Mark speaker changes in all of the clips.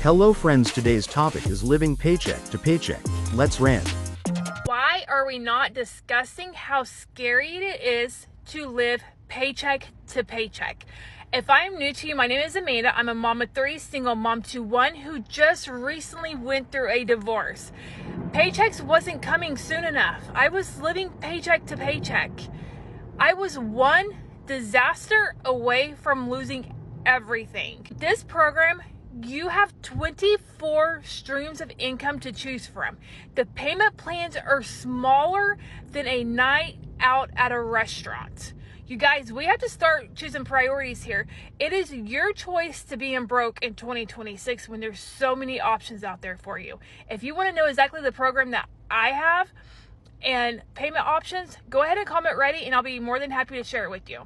Speaker 1: Hello friends, today's topic is living paycheck to paycheck. Let's rant.
Speaker 2: Why are we not discussing how scary it is to live paycheck to paycheck? If I'm new to you, my name is Amanda. I'm a mom of three, single mom to one who just recently went through a divorce. Paychecks wasn't coming soon enough. I was living paycheck to paycheck. I was one disaster away from losing everything. This program, you have 24 streams of income to choose from. The payment plans are smaller than a night out at a restaurant. You guys, we have to start choosing priorities here. It is your choice to be in broke in 2026 when there's so many options out there for you. If you want to know exactly the program that I have and payment options, go ahead and comment ready and I'll be more than happy to share it with you.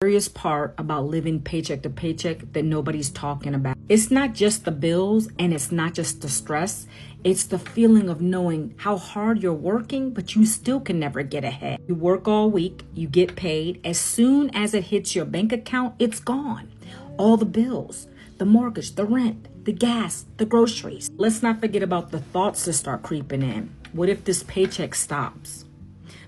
Speaker 3: Serious part about living paycheck to paycheck that nobody's talking about. It's not just the bills and it's not just the stress. It's the feeling of knowing how hard you're working, but you still can never get ahead. You work all week, you get paid. As soon as it hits your bank account, it's gone. All the bills, the mortgage, the rent, the gas, the groceries. Let's not forget about the thoughts that start creeping in. What if this paycheck stops?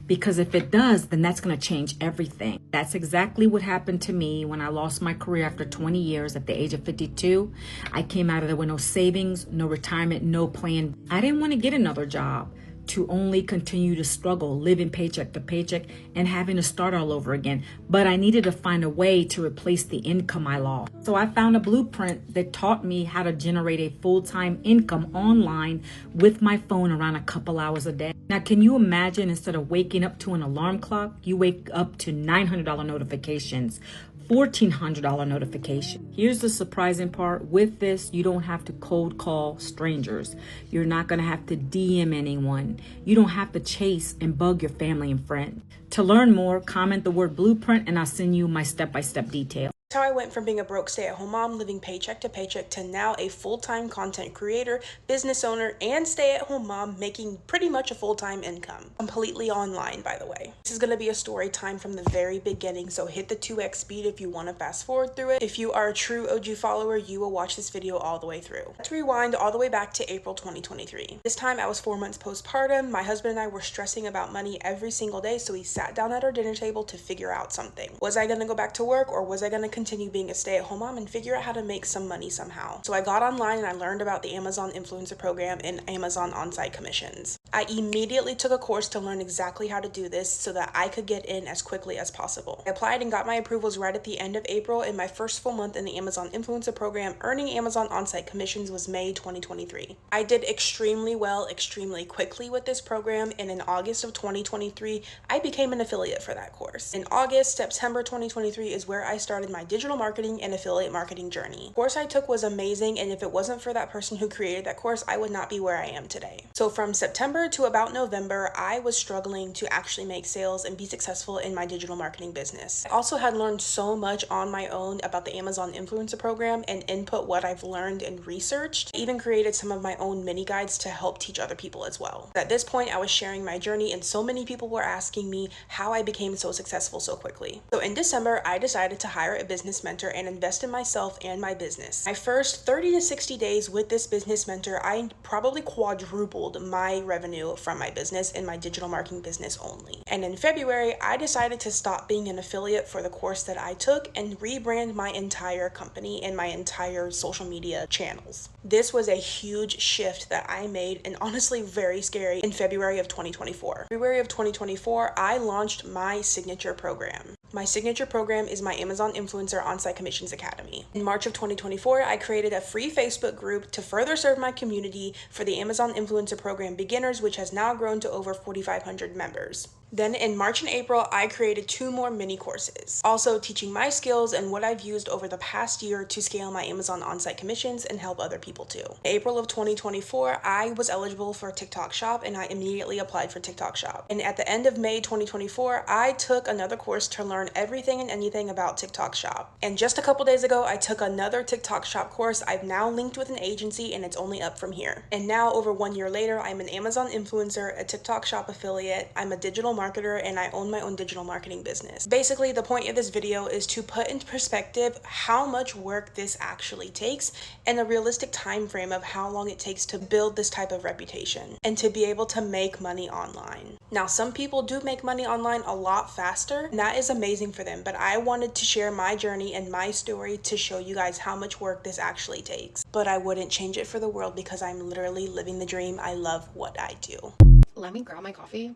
Speaker 3: Because if it does, then that's going to change everything. That's exactly what happened to me when I lost my career after 20 years at the age of 52. I came out of there with no savings, no retirement, no plan. I didn't want to get another job to only continue to struggle, living paycheck to paycheck and having to start all over again. But I needed to find a way to replace the income I lost. So I found a blueprint that taught me how to generate a full-time income online with my phone around a couple hours a day. Now, can you imagine instead of waking up to an alarm clock, you wake up to $900 notifications, $1,400 notification. Here's the surprising part. With this, you don't have to cold call strangers. You're not going to have to DM anyone. You don't have to chase and bug your family and friends. To learn more, comment the word blueprint and I'll send you my step-by-step details.
Speaker 4: That's how I went from being a broke stay-at-home mom living paycheck to now a full-time content creator, business owner, and stay-at-home mom making pretty much a full-time income. Completely online, by the way. This is going to be a story time from the very beginning, so hit the 2x speed if you want to fast forward through it. If you are a true OG follower, you will watch this video all the way through. Let's rewind all the way back to April 2023. This time I was 4 months postpartum. My husband and I were stressing about money every single day, so we sat down at our dinner table to figure out something. Was I going to go back to work or was I going to continue being a stay-at-home mom and figure out how to make some money somehow? So I got online and I learned about the Amazon influencer program and Amazon on-site commissions. I immediately took a course to learn exactly how to do this so that I could get in as quickly as possible. I applied and got my approvals right at the end of April, and my first full month in the Amazon influencer program earning Amazon on-site commissions was May 2023. I did extremely well, extremely quickly with this program, and in August of 2023, I became an affiliate for that course. In August, September 2023 is where I started my digital marketing and affiliate marketing journey. The course I took was amazing, and if it wasn't for that person who created that course, I would not be where I am today. So from September to about November, I was struggling to actually make sales and be successful in my digital marketing business. I also had learned so much on my own about the Amazon influencer program and input what I've learned and researched. I even created some of my own mini guides to help teach other people as well. At this point, I was sharing my journey and so many people were asking me how I became so successful so quickly. So in December, I decided to hire a business mentor and invest in myself and my business. My first 30 to 60 days with this business mentor, I probably quadrupled my revenue from my business and my digital marketing business only. And in February, I decided to stop being an affiliate for the course that I took and rebrand my entire company and my entire social media channels. This was a huge shift that I made and honestly very scary in February of 2024. February of 2024, I launched my signature program. My signature program is my Amazon Influencer On-Site Commissions Academy. In March of 2024, I created a free Facebook group to further serve my community for the Amazon Influencer Program Beginners, which has now grown to over 4,500 members. Then in March and April, I created 2 more mini courses, also teaching my skills and what I've used over the past year to scale my Amazon on-site commissions and help other people too. In April of 2024, I was eligible for TikTok Shop and I immediately applied for TikTok Shop. And at the end of May 2024, I took another course to learn everything and anything about TikTok Shop. And just a couple days ago, I took another TikTok Shop course. I've now linked with an agency and it's only up from here. And now over 1 year later, I'm an Amazon influencer, a TikTok Shop affiliate, I'm a digital marketer and I own my own digital marketing business. Basically, the point of this video is to put into perspective how much work this actually takes and a realistic time frame of how long it takes to build this type of reputation and to be able to make money online. Now, some people do make money online a lot faster, and that is amazing for them, but I wanted to share my journey and my story to show you guys how much work this actually takes. But I wouldn't change it for the world because I'm literally living the dream. I love what I do.
Speaker 5: Let me grab my coffee,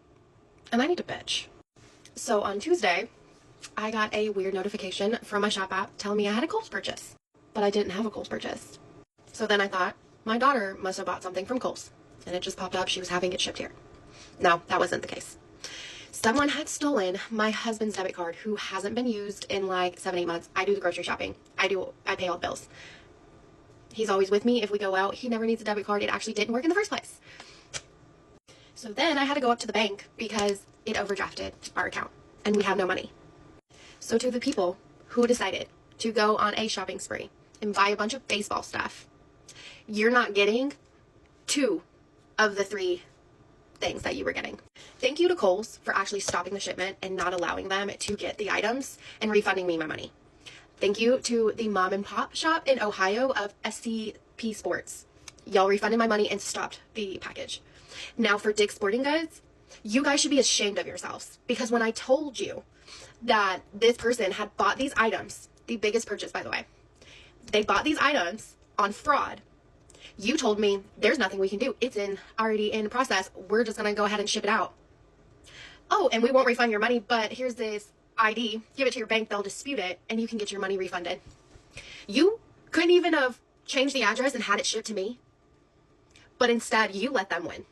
Speaker 5: and I need to bitch. So on Tuesday, I got a weird notification from my shop app telling me I had a Kohl's purchase, but I didn't have a Kohl's purchase. So then I thought my daughter must have bought something from Kohl's, and it just popped up she was having it shipped here. No, that wasn't the case. Someone had stolen my husband's debit card, who hasn't been used in like 7-8 months. I do the grocery shopping. I pay all the bills. He's always with me if we go out. He never needs a debit card. It actually didn't work in the first place. So then I had to go up to the bank because it overdrafted our account and we have no money. So to the people who decided to go on a shopping spree and buy a bunch of baseball stuff, you're not getting 2 of the 3 things that you were getting. Thank you to Kohl's for actually stopping the shipment and not allowing them to get the items and refunding me my money. Thank you to the mom and pop shop in Ohio of SCP Sports. Y'all refunded my money and stopped the package. Now for Dick's Sporting Goods, you guys should be ashamed of yourselves, because when I told you that this person had bought these items, the biggest purchase by the way, they bought these items on fraud, you told me there's nothing we can do. It's already in process. We're just going to go ahead and ship it out. Oh, and we won't refund your money, but here's this ID. Give it to your bank. They'll dispute it and you can get your money refunded. You couldn't even have changed the address and had it shipped to me, but instead you let them win.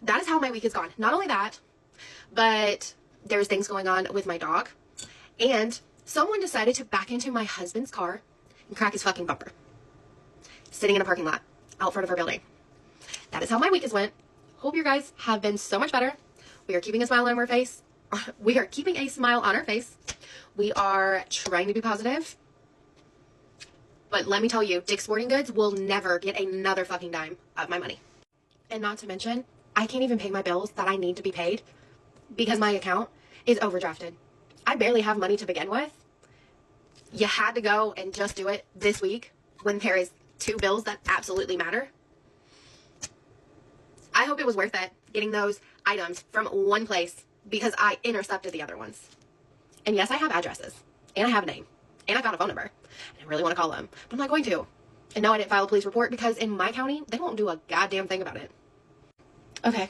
Speaker 5: That is how my week is gone. Not only that, but there's things going on with my dog, and someone decided to back into my husband's car and crack his fucking bumper, sitting in a parking lot out front of our building. That is how my week has went. Hope you guys have been so much better. We are keeping a smile on our face. We are keeping a smile on our face. We are trying to be positive. But let me tell you, Dick's Sporting Goods will never get another fucking dime of my money. And not to mention, I can't even pay my bills that I need to be paid because my account is overdrafted. I barely have money to begin with. You had to go and just do it this week when there is 2 bills that absolutely matter. I hope it was worth it getting those items from one place because I intercepted the other ones. And yes, I have addresses and I have a name and I found a phone number and I really want to call them, but I'm not going to. And no, I didn't file a police report because in my county, they won't do a goddamn thing about it. Okay,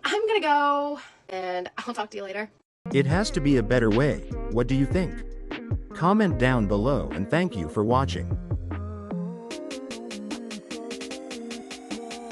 Speaker 5: I'm gonna go and I'll talk to you later.
Speaker 1: It has to be a better way. What do you think? Comment down below and thank you for watching.